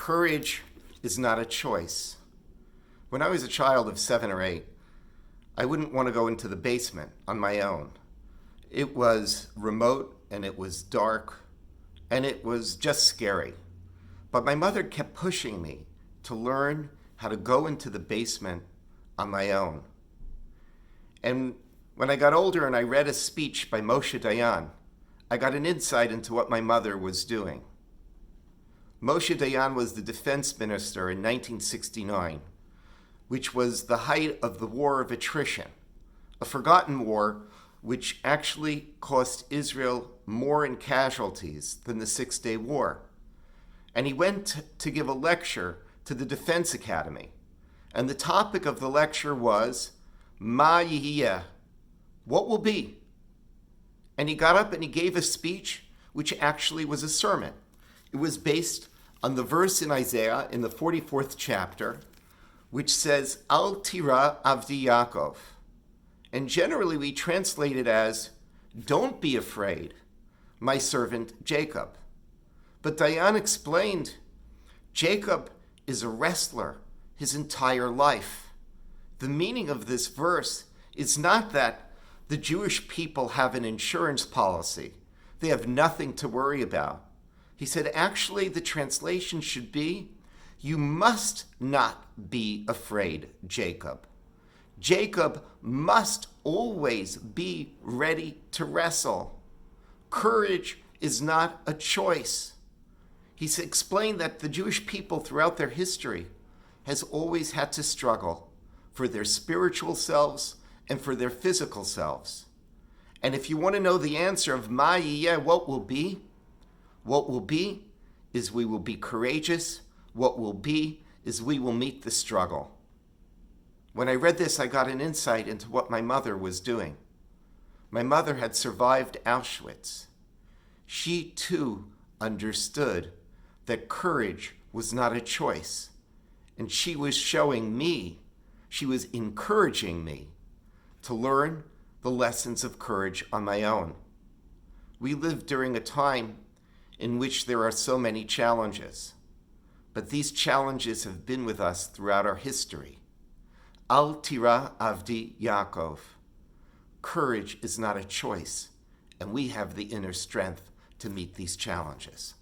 Courage is not a choice. When I was a child of 7 or 8, I wouldn't want to go into the basement on my own. It was remote and it was dark and it was just scary. But my mother kept pushing me to learn how to go into the basement on my own. And when I got older and I read a speech by Moshe Dayan, I got an insight into what my mother was doing. Moshe Dayan was the defense minister in 1969, which was the height of the war of attrition, a forgotten war which actually cost Israel more in casualties than the Six-Day War. And he went to give a lecture to the Defense Academy. And the topic of the lecture was, Ma Yihiyeh, what will be? And he got up and he gave a speech which actually was a sermon. It was based on the verse in Isaiah in the 44th chapter, which says, Al tira avdi Yaakov. And generally we translate it as, don't be afraid, my servant Jacob. But Dayan explained, Jacob is a wrestler his entire life. The meaning of this verse is not that the Jewish people have an insurance policy. They have nothing to worry about. He said, actually, the translation should be, you must not be afraid, Jacob. Jacob must always be ready to wrestle. Courage is not a choice. He explained that the Jewish people throughout their history has always had to struggle for their spiritual selves and for their physical selves. And if you want to know the answer of Ma Yiyeh, what will be is we will be courageous. What will be is we will meet the struggle. When I read this, I got an insight into what my mother was doing. My mother had survived Auschwitz. She too understood that courage was not a choice. And she was showing me, she was encouraging me to learn the lessons of courage on my own. We live during a time in which there are so many challenges, but these challenges have been with us throughout our history. Al tira avdi Yaakov. Courage is not a choice, and we have the inner strength to meet these challenges.